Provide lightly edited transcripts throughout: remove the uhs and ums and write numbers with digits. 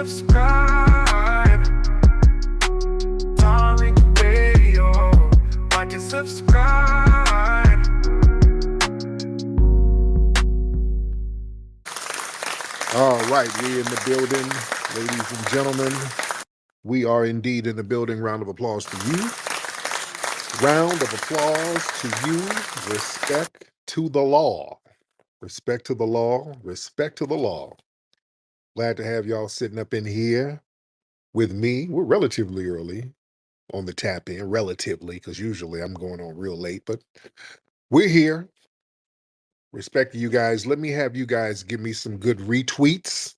subscribe. Tariq Radio. Like and subscribe. All right, we're in the building, ladies and gentlemen. We are indeed in the building. Round of applause to you. Round of applause to you. Respect to the law. Respect to the law. Respect to the law. Glad to have y'all sitting up in here with me. We're relatively early on the tap in, relatively, because usually I'm going on real late, but we're here. Respect to you guys. Let me have you guys give me some good retweets.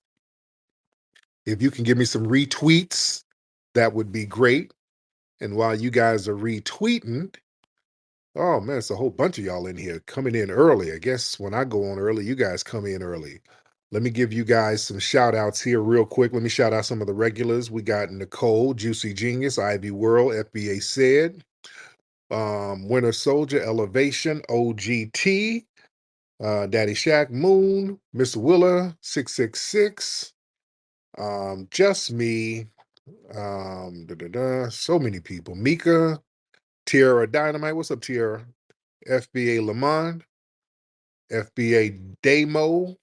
If you can give me some retweets, that would be great. And while you guys are retweeting, oh man, it's a whole bunch of y'all in here coming in early. I guess when I go on early, you guys come in early. Let me give you guys some shout outs here real quick. Let me shout out some of the regulars. We got Nicole, Juicy Genius, Ivy World, FBA Said, Winter Soldier, Elevation, OGT, Daddy Shack, Moon, Miss Willa, 666, Just Me, so many people. Mika, Tierra Dynamite. What's up, Tierra? FBA Lamond, FBA Damo.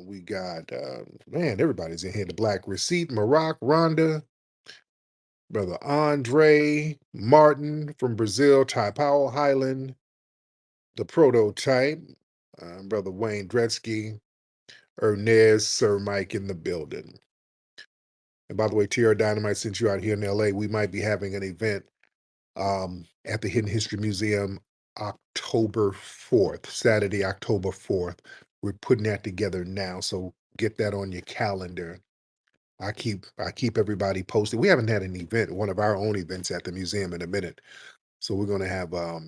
We got man, everybody's in here. The Black Receipt, Maroc, Rhonda, Brother Andre, Martin from Brazil, Ty Powell, Highland, the Prototype, Brother Wayne Dretsky, Ernest, Sir Mike in the building. And by the way, Tierra Dynamite, since you're out here in LA, we might be having an event at the Hidden History Museum October 4th, Saturday, October 4th. We're putting that together now, so get that on your calendar. I keep everybody posted. We haven't had an event, one of our own events at the museum in a minute. So we're going to have a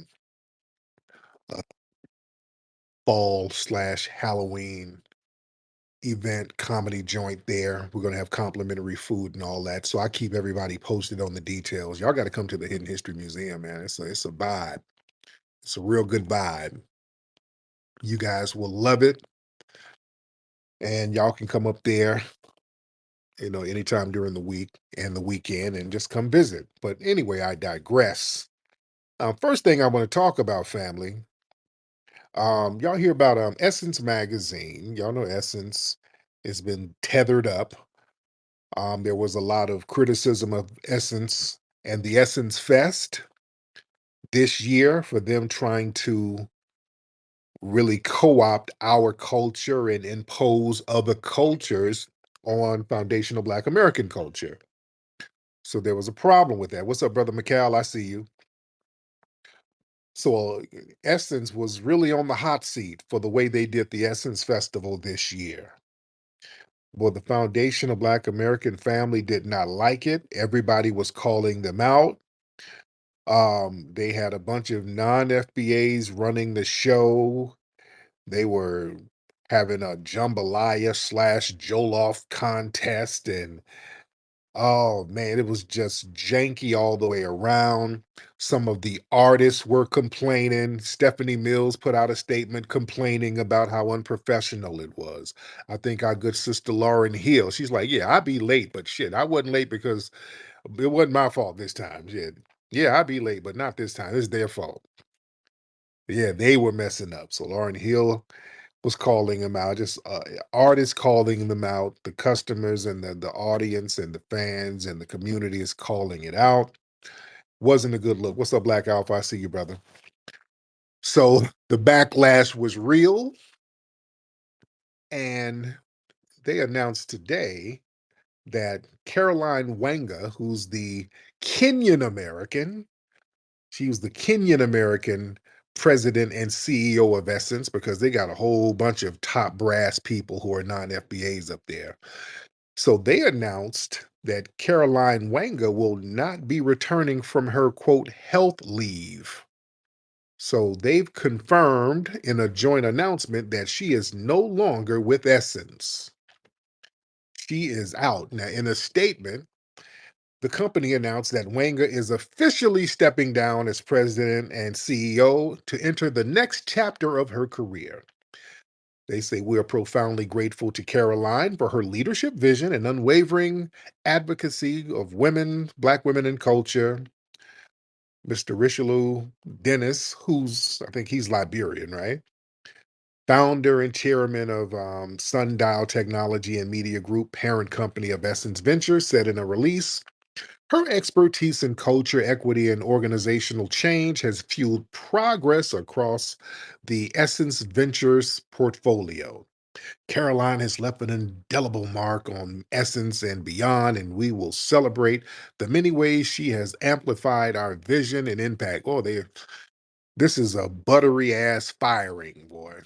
fall/Halloween event comedy joint there. We're going to have complimentary food and all that. So I keep everybody posted on the details. Y'all got to come to the Hidden History Museum, man. It's a vibe. It's a real good vibe. You guys will love it. And y'all can come up there, anytime during the week and the weekend and just come visit. But anyway, I digress. First thing I want to talk about, family. Y'all hear about Essence magazine. Y'all know Essence has been tethered up. There was a lot of criticism of Essence and the Essence Fest this year for them trying to really co-opt our culture and impose other cultures on foundational Black American culture. So there was a problem with that. What's up, Brother McCall? I see you. So Essence was really on the hot seat for the way they did the Essence Festival this year. Well, the foundational Black American family did not like it. Everybody was calling them out. They had a bunch of non-FBAs running the show. They were having a jambalaya/jollof contest, and oh man, it was just janky all the way around. Some of the artists were complaining. Stephanie Mills put out a statement complaining about how unprofessional it was. I think our good sister Lauren Hill, she's like, yeah, I'd be late, but shit, I wasn't late because it wasn't my fault this time. Yeah, I'd be late, but not this time. It's their fault. Yeah, they were messing up. So Lauren Hill was calling them out, just artists calling them out, the customers and the audience and the fans and the community is calling it out. Wasn't a good look. What's up, Black Alpha? I see you, brother. So the backlash was real, and they announced today that Caroline Wanga, who's the Kenyan American, she was the Kenyan American president and CEO of Essence, because they got a whole bunch of top brass people who are non-FBAs up there. So they announced that Caroline Wanga will not be returning from her, quote, health leave. So they've confirmed in a joint announcement that she is no longer with Essence. She is out. Now, in a statement, the company announced that Wanga is officially stepping down as president and CEO to enter the next chapter of her career. They say we are profoundly grateful to Caroline for her leadership vision and unwavering advocacy of women, Black women in culture. Mr. Richelieu Dennis, who's, I think he's Liberian, right? Founder and chairman of Sundial Technology and Media Group, parent company of Essence Ventures, said in a release, her expertise in culture, equity, and organizational change has fueled progress across the Essence Ventures portfolio. Caroline has left an indelible mark on Essence and beyond, and we will celebrate the many ways she has amplified our vision and impact. Oh, this is a buttery ass firing, boy.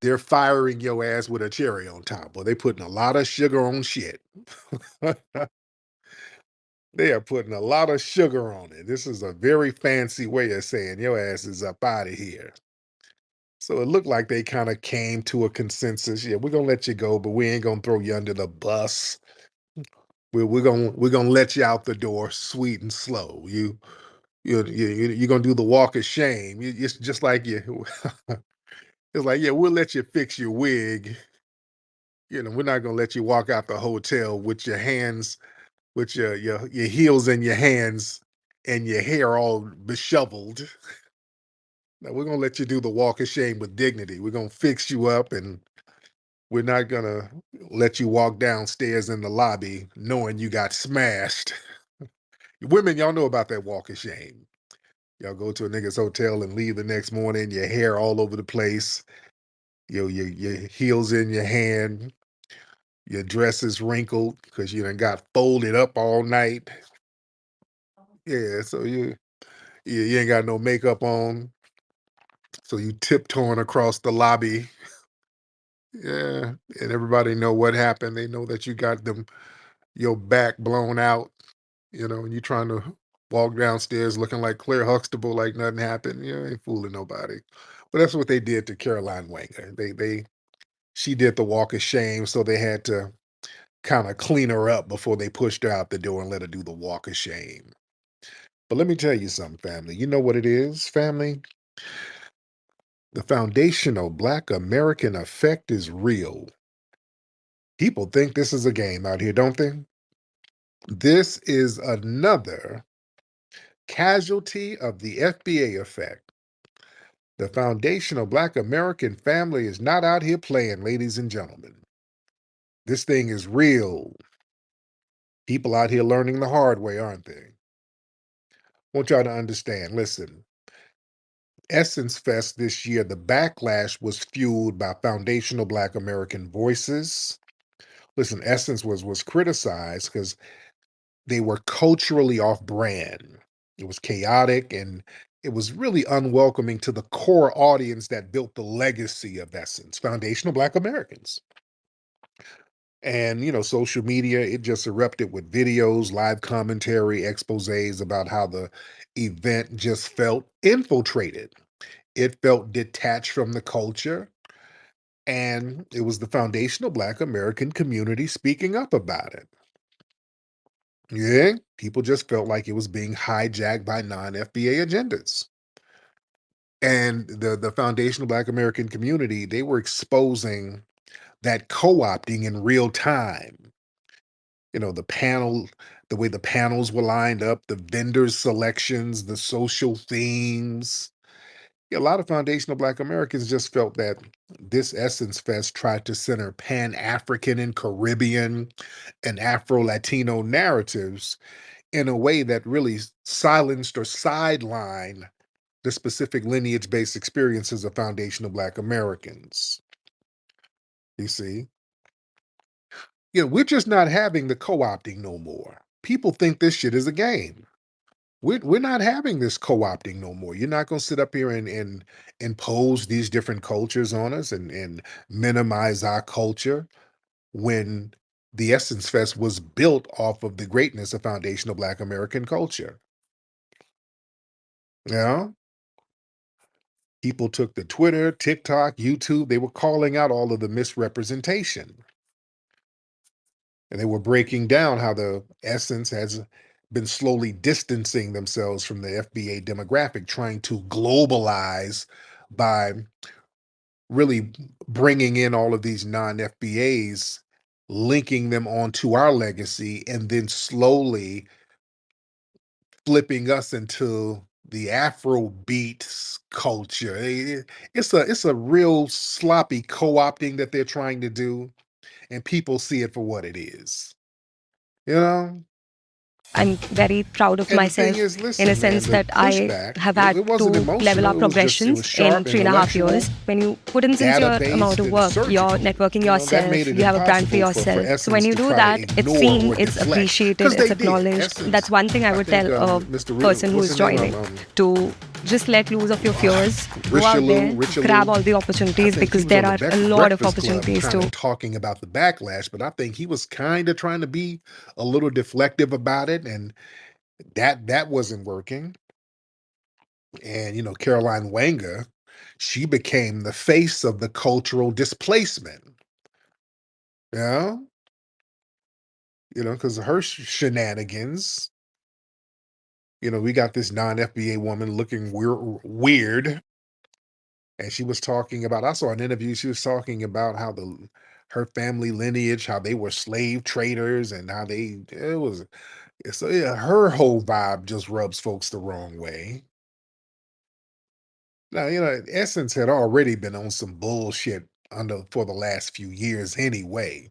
They're firing your ass with a cherry on top. Boy, they putting a lot of sugar on shit. They are putting a lot of sugar on it. This is a very fancy way of saying your ass is up out of here. So it looked like they kind of came to a consensus. Yeah, we're gonna let you go, but we ain't gonna throw you under the bus. We're gonna let you out the door sweet and slow. You're gonna do the walk of shame. It's just like you. It's like, yeah, we'll let you fix your wig. We're not gonna let you walk out the hotel with your hands, with your heels in your hands, and your hair all disheveled. Now we're gonna let you do the walk of shame with dignity. We're gonna fix you up, and we're not gonna let you walk downstairs in the lobby knowing you got smashed. Women, y'all know about that walk of shame. Y'all go to a nigga's hotel and leave the next morning, your hair all over the place, your heels in your hand, your dress is wrinkled because you done got folded up all night. Yeah, so you ain't got no makeup on, so you tiptoeing across the lobby. Yeah, and everybody know what happened. They know that you got your back blown out, and you're trying to walk downstairs looking like Claire Huxtable, like nothing happened. You ain't fooling nobody. But that's what they did to Caroline Wanga. She did the walk of shame, so they had to kind of clean her up before they pushed her out the door and let her do the walk of shame. But let me tell you something, family. You know what it is, family? The foundational Black American effect is real. People think this is a game out here, don't they? This is another casualty of the FBA effect. The foundational Black American family is not out here playing, ladies and gentlemen. This thing is real. People out here learning the hard way, aren't they? I want y'all to understand. Listen, Essence Fest this year, the backlash was fueled by foundational Black American voices. Listen, Essence was criticized because they were culturally off brand. It was chaotic and it was really unwelcoming to the core audience that built the legacy of Essence, foundational Black Americans. And, social media, it just erupted with videos, live commentary, exposés about how the event just felt infiltrated. It felt detached from the culture. And it was the foundational Black American community speaking up about it. Yeah, people just felt like it was being hijacked by non-FBA agendas. And the foundational Black American community, they were exposing that co-opting in real time. The way the panels were lined up, the vendors selections, the social themes. Yeah, a lot of foundational Black Americans just felt that this Essence Fest tried to center Pan-African and Caribbean and Afro-Latino narratives in a way that really silenced or sidelined the specific lineage-based experiences of foundational Black Americans. You see? Yeah, we're just not having the co-opting no more. People think this shit is a game. We're not having this co-opting no more. You're not gonna sit up here and impose these different cultures on us and minimize our culture when the Essence Fest was built off of the greatness of foundational Black American culture. Yeah. People took to Twitter, TikTok, YouTube. They were calling out all of the misrepresentation. And they were breaking down how the Essence has been slowly distancing themselves from the FBA demographic, trying to globalize by really bringing in all of these non-FBAs, linking them onto our legacy, and then slowly flipping us into the Afro beats culture. It's a real sloppy co-opting that they're trying to do, and people see it for what it is. You know? I'm very proud of And the thing myself is, in a listen, man, sense the that I pushback, have it, had it to wasn't level emotional. up It progressions was in sharp, 3.5 years. intellectual, When you put in sincere amount data-based, of and work, you're surgical. networking That made yourself, it you have a brand for impossible for yourself. So when Essence you to do try to that, it's ignore seen, or it's deflect, appreciated, because it's they did. acknowledged. That's Essence, one thing I I would think tell a Mr. person who What's is his name? joining to just let loose of your fears, go out there, grab Richelieu. all the I opportunities think he because was on there the are a lot of Breakfast Club opportunities kind to of talking about the backlash, but I think he was kind of trying to be a little deflective about it, and that wasn't working. And Caroline Wanga, she became the face of the cultural displacement. Yeah, because of her shenanigans. We got this non-FBA woman looking weird, and she was talking about. I saw an interview. She was talking about how her family lineage, how they were slave traders, and how it was. So yeah, her whole vibe just rubs folks the wrong way. Now, Essence had already been on some bullshit under for the last few years anyway.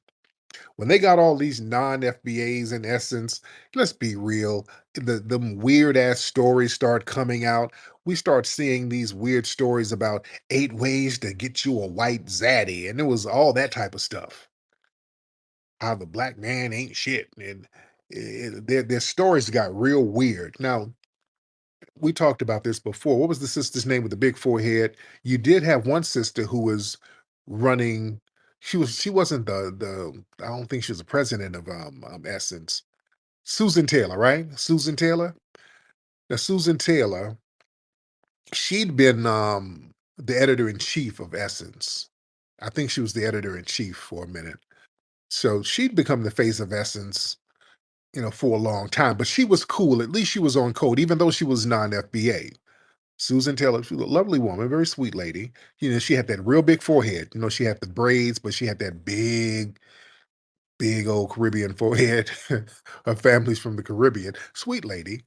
When they got all these non-FBAs in Essence, let's be real, them weird ass stories start coming out. We start seeing these weird stories about 8 ways to get you a white zaddy, and it was all that type of stuff. How the black man ain't shit, and their stories got real weird. Now, we talked about this before. What was the sister's name with the big forehead? You did have one sister who was running. She wasn't I don't think she was the president of Essence. Susan Taylor, right? Susan Taylor. Now Susan Taylor, she'd been the editor in chief of Essence. I think she was the editor in chief for a minute. So she'd become the face of Essence, for a long time. But she was cool. At least she was on code, even though she was non-FBA. Susan Taylor, she was a lovely woman, very sweet lady. She had that real big forehead. She had the braids, but she had that big, big old Caribbean forehead. Her family's from the Caribbean. Sweet lady.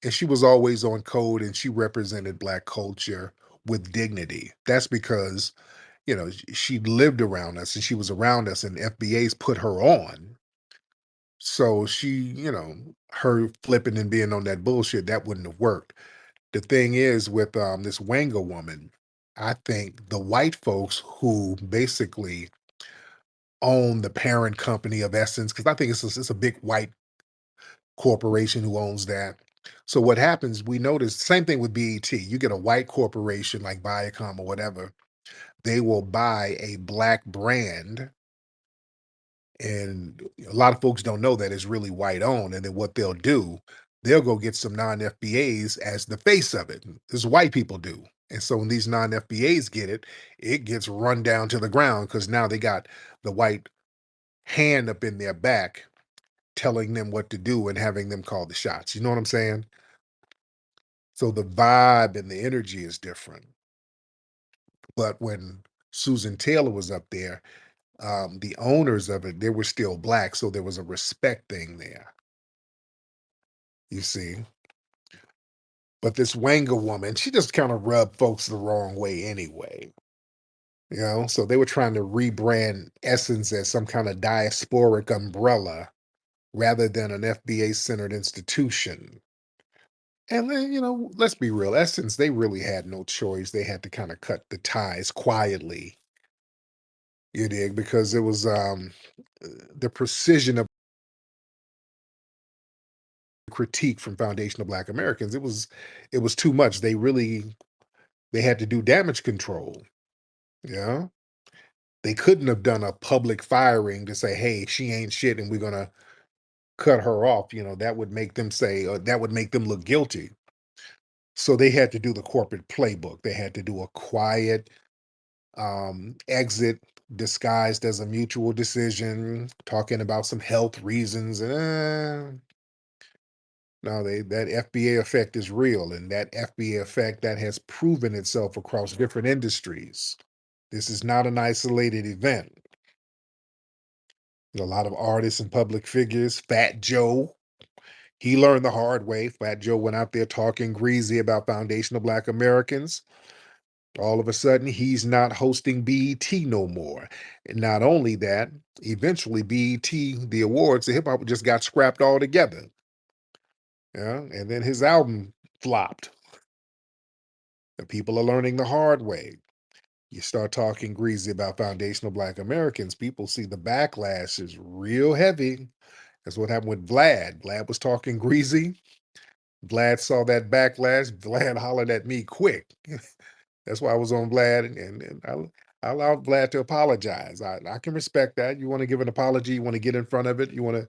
And she was always on code, and she represented Black culture with dignity. That's because, she lived around us and she was around us, and FBA's put her on. So she, her flipping and being on that bullshit, that wouldn't have worked. The thing is with this Wanga woman, I think the white folks who basically own the parent company of Essence, because I think it's a big white corporation who owns that. So what happens, we notice same thing with BET. You get a white corporation like Viacom or whatever, they will buy a black brand, and a lot of folks don't know that it's really white owned. And then what they'll do, they'll go get some non-FBAs as the face of it. This is white people do. And so when these non-FBAs get it, it gets run down to the ground because now they got the white hand up in their back telling them what to do and having them call the shots. You know what I'm saying? So the vibe and the energy is different. But when Susan Taylor was up there, the owners of it, they were still black. So there was a respect thing there. You see? But this Wanga woman, she just kind of rubbed folks the wrong way anyway. So they were trying to rebrand Essence as some kind of diasporic umbrella rather than an FBA centered institution. And then, let's be real, Essence, they really had no choice. They had to kind of cut the ties quietly, you dig, because it was the precision of critique from Foundation of Black Americans. It was too much. They had to do damage control. Yeah. They couldn't have done a public firing to say, "Hey, she ain't shit, and we're gonna cut her off." That would make them say, that would make them look guilty. So they had to do the corporate playbook. They had to do a quiet exit disguised as a mutual decision, talking about some health reasons. No, that FBA effect is real, and that FBA effect that has proven itself across different industries. This is not an isolated event. A lot of artists and public figures, Fat Joe, he learned the hard way. Fat Joe went out there talking greasy about foundational Black Americans. All of a sudden, he's not hosting BET no more. And not only that, eventually BET, the awards, the hip hop just got scrapped altogether. Yeah, and then his album flopped. And people are learning the hard way. You start talking greasy about foundational Black Americans, people see the backlash is real heavy. That's what happened with Vlad. Vlad was talking greasy. Vlad saw that backlash. Vlad hollered at me quick. That's why I was on Vlad, and I allowed Vlad to apologize. I can respect that. You want to give an apology, you want to get in front of it, you want to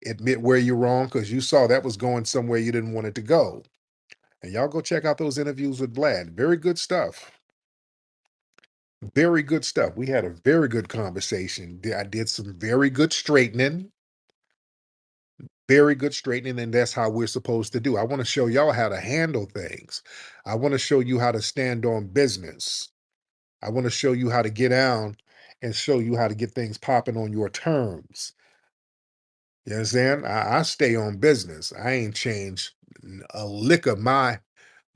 admit where you're wrong because you saw that was going somewhere you didn't want it to go. And y'all go check out those interviews with Vlad. Very good stuff. Very good stuff. We had a very good conversation. I did some very good straightening. Very good straightening, and that's how we're supposed to do. I want to show y'all how to handle things. I want to show you how to stand on business. I want to show you how to get down and show you how to get things popping on your terms. You understand? I stay on business. I ain't changed a lick of my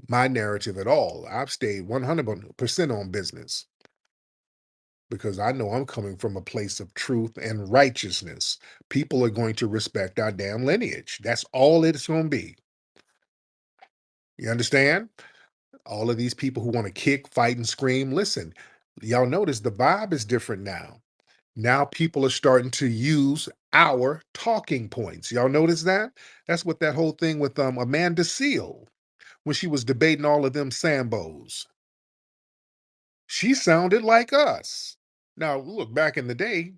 narrative at all. I've stayed 100% on business because I know I'm coming from a place of truth and righteousness. People are going to respect our damn lineage. That's all it's going to be. You understand? All of these people who want to kick, fight, and scream. Listen, y'all notice the vibe is different now. Now people are starting to use our talking points. Y'all notice that? That's what that whole thing with Amanda Seal, when she was debating all of them Sambos. She sounded like us. Now, look, back in the day,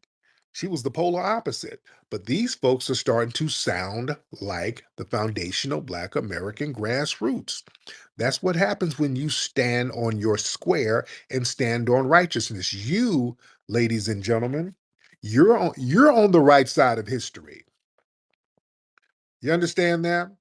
she was the polar opposite. But these folks are starting to sound like the foundational Black American grassroots. That's what happens when you stand on your square and stand on righteousness. You, ladies and gentlemen, you're on the right side of history. You understand that?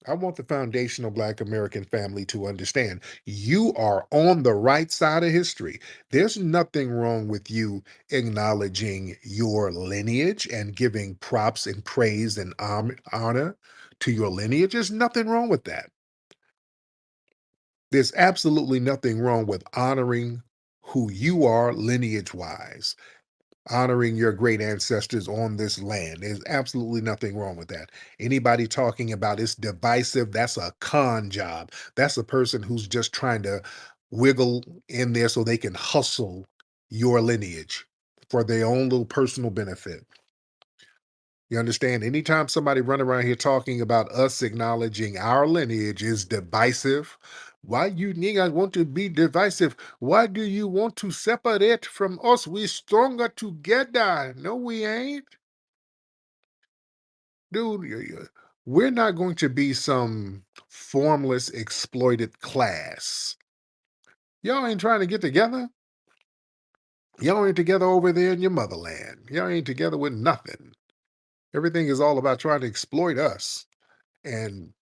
I want the foundational Black American family to understand you are on the right side of history. There's nothing wrong with you acknowledging your lineage and giving props and praise and honor to your lineage. There's nothing wrong with that. There's absolutely nothing wrong with honoring who you are lineage wise, honoring your great ancestors on this land. There's absolutely nothing wrong with that. Anybody talking about it's divisive, that's a con job. That's a person who's just trying to wiggle in there so they can hustle your lineage for their own little personal benefit. You understand? Anytime somebody run around here talking about us acknowledging our lineage is divisive, why you niggas want to be divisive? Why do you want to separate from us? We stronger together. No, we ain't. Dude, we're not going to be some formless, exploited class. Y'all ain't trying to get together. Y'all ain't together over there in your motherland. Y'all ain't together with nothing. Everything is all about trying to exploit us. And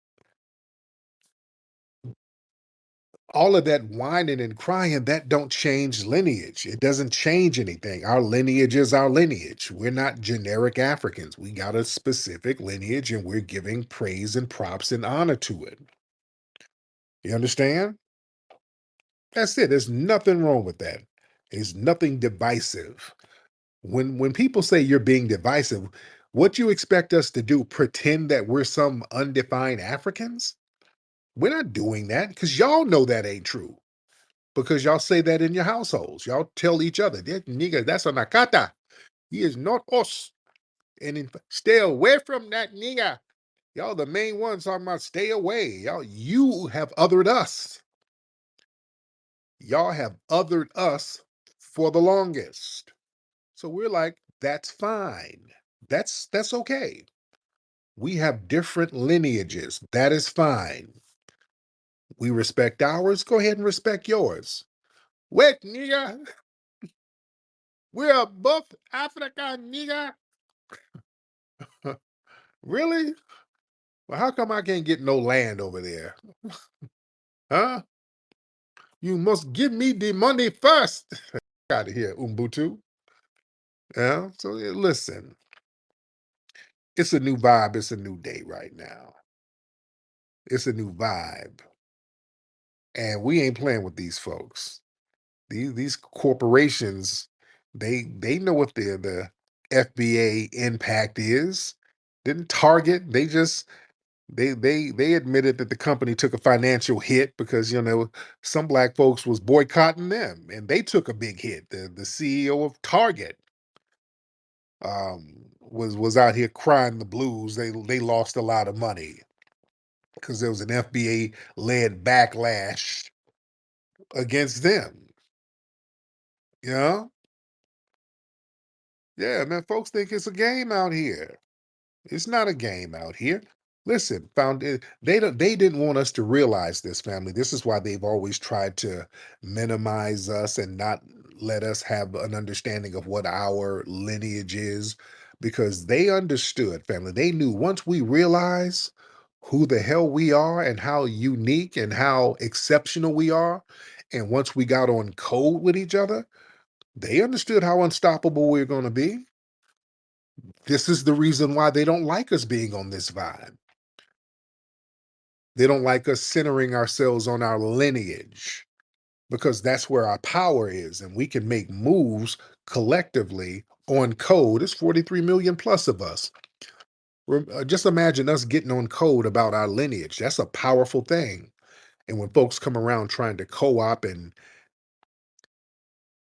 all of that whining and crying, that don't change lineage. It doesn't change anything. Our lineage is our lineage. We're not generic Africans. We got a specific lineage and we're giving praise and props and honor to it. You understand? That's it. There's nothing wrong with that. There's nothing divisive. When people say you're being divisive, what you expect us to do? Pretend that we're some undefined Africans? We're not doing that because y'all know that ain't true. Because y'all say that in your households. Y'all tell each other, that nigga, that's a Nakata. He is not us. And stay away from that nigga. Y'all the main ones talking about stay away. You have othered us. Y'all have othered us for the longest. So we're like, that's fine. That's okay. We have different lineages. That is fine. We respect ours. Go ahead and respect yours. Wait, nigga. We're both Africa, nigga. Really? Well, how come I can't get no land over there? Huh? You must give me the money first. Out of here, Ubuntu. Yeah. So listen, it's a new vibe. It's a new day right now. It's a new vibe, and we ain't playing with these folks. These corporations, they know what the FBA impact is. Didn't Target? They admitted that the company took a financial hit because some black folks was boycotting them, and they took a big hit. The CEO of Target was out here crying the blues. They lost a lot of money because there was an FBA led backlash against them. Yeah, yeah, man. Folks think it's a game out here. It's not a game out here. Listen, they didn't want us to realize this, family. This is why they've always tried to minimize us and not let us have an understanding of what our lineage is, because they understood, family. They knew once we realize who the hell we are and how unique and how exceptional we are, and once we got on code with each other, they understood how unstoppable we're going to be. This is the reason why they don't like us being on this vibe. They don't like us centering ourselves on our lineage, because that's where our power is, and we can make moves collectively on code. It's 43 million plus of us. Just imagine us getting on code about our lineage. That's a powerful thing. And when folks come around trying to co-op and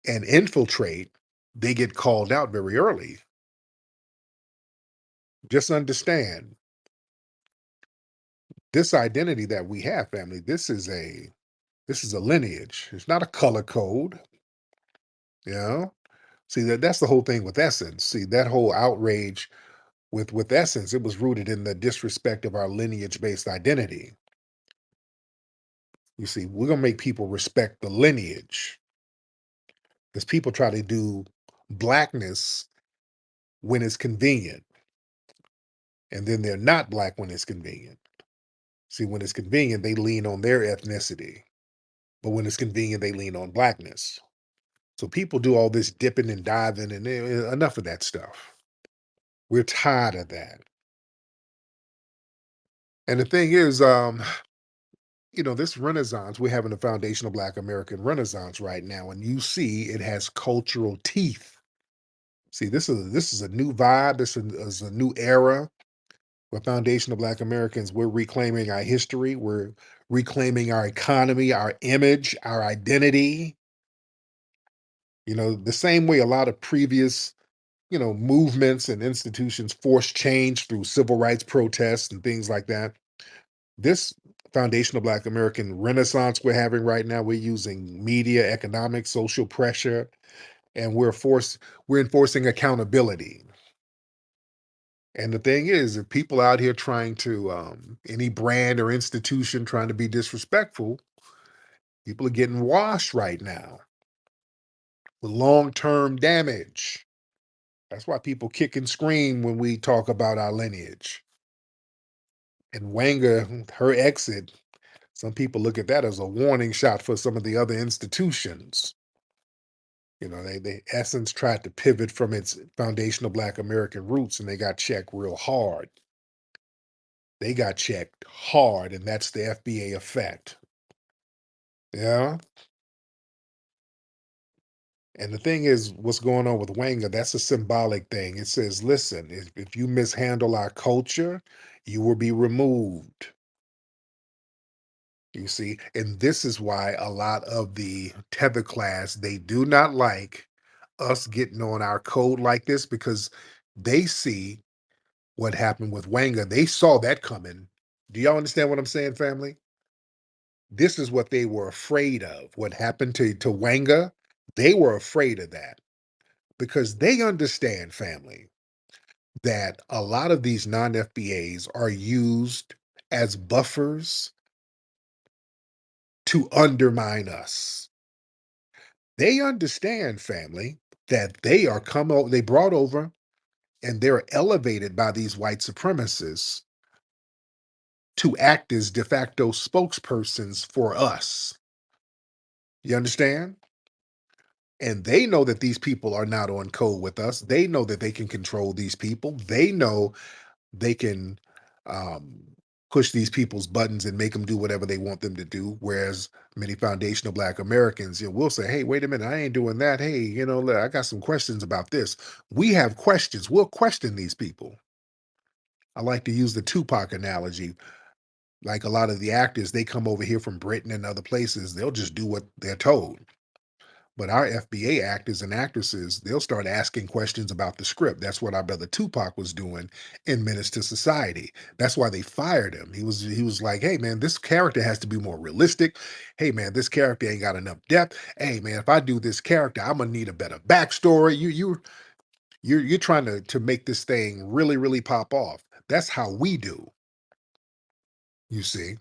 infiltrate, they get called out very early. Just understand this identity that we have, family. This is a lineage. It's not a color code. You know, see that's the whole thing with Essence. See that whole outrage with Essence. It was rooted in the disrespect of our lineage-based identity. You see, we're gonna make people respect the lineage, because people try to do blackness when it's convenient, and then they're not black when it's convenient. See, when it's convenient, they lean on their ethnicity, but when it's convenient, they lean on blackness. So people do all this dipping and diving, and enough of that stuff. We're tired of that. And the thing is, this renaissance, we're having a foundational Black American renaissance right now, and you see it has cultural teeth. See, this is a new vibe. This is a new era. We're foundational Black Americans. We're reclaiming our history. We're reclaiming our economy, our image, our identity. The same way a lot of previous movements and institutions forced change through civil rights protests and things like that. This foundational Black American renaissance we're having right now, we're using media, economic, social pressure, and we're enforcing accountability. And the thing is, if people out here trying to any brand or institution trying to be disrespectful, people are getting washed right now with long-term damage. That's why people kick and scream when we talk about our lineage. And Wanga, her exit, some people look at that as a warning shot for some of the other institutions. They Essence tried to pivot from its foundational Black American roots, and they got checked real hard. They got checked hard, and that's the FBA effect. Yeah. And the thing is, what's going on with Wanga, that's a symbolic thing. It says, listen, if you mishandle our culture, you will be removed. You see, and this is why a lot of the tether class, they do not like us getting on our code like this, because they see what happened with Wanga. They saw that coming. Do y'all understand what I'm saying, family? This is what they were afraid of. What happened to Wanga, they were afraid of that, because they understand, family, that a lot of these non-FBAs are used as buffers to undermine us. They understand, family, that they brought over, and they're elevated by these white supremacists to act as de facto spokespersons for us. You understand? And they know that these people are not on code with us. They know that they can control these people. They know they can um, push these people's buttons and make them do whatever they want them to do. Whereas many foundational Black Americans, will say, "Hey, wait a minute, I ain't doing that. Hey, look, I got some questions about this." We have questions. We'll question these people. I like to use the Tupac analogy. Like a lot of the actors, they come over here from Britain and other places. They'll just do what they're told. But our FBA actors and actresses, they'll start asking questions about the script. That's what our brother Tupac was doing in Menace to Society. That's why they fired him. He was like, "Hey man, this character has to be more realistic. Hey man, this character ain't got enough depth. Hey man, if I do this character, I'm gonna need a better backstory. You're trying to make this thing really, really pop off." That's how we do, you see.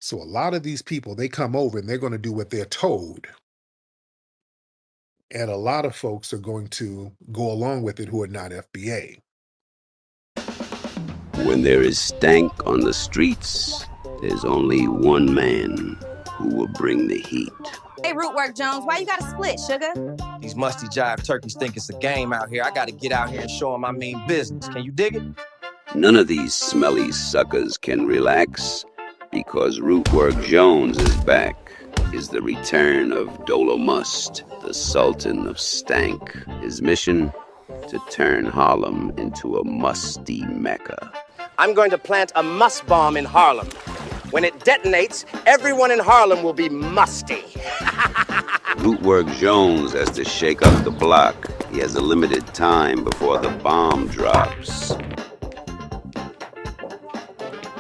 So a lot of these people, they come over and they're going to do what they're told. And a lot of folks are going to go along with it who are not FBA. When there is stank on the streets, there's only one man who will bring the heat. Hey, Rootwork Jones, why you got to split, sugar? These musty jive turkeys think it's a game out here. I got to get out here and show them I mean business. Can you dig it? None of these smelly suckers can relax, because Rootwork Jones is back. Is the return of Dolomust, the Sultan of Stank. His mission? To turn Harlem into a musty mecca. I'm going to plant a must bomb in Harlem. When it detonates, everyone in Harlem will be musty. Rootwork Jones has to shake up the block. He has a limited time before the bomb drops.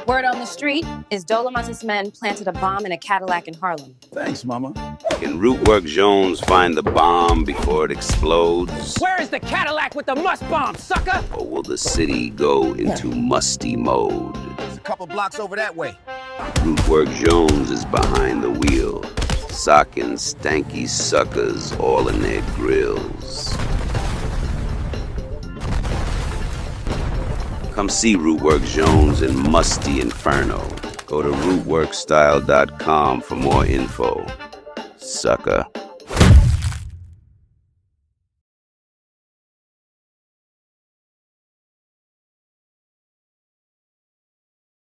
Word on the street is Dolomus's men planted a bomb in a Cadillac in Harlem. Thanks, Mama. Can Rootwork Jones find the bomb before it explodes? Where is the Cadillac with the must bomb, sucker? Or will the city go into musty mode? It's a couple blocks over that way. Rootwork Jones is behind the wheel, socking stanky suckers all in their grills. Come see Rootwork Jones in Musty Inferno. Go to rootworkstyle.com for more info. Sucker.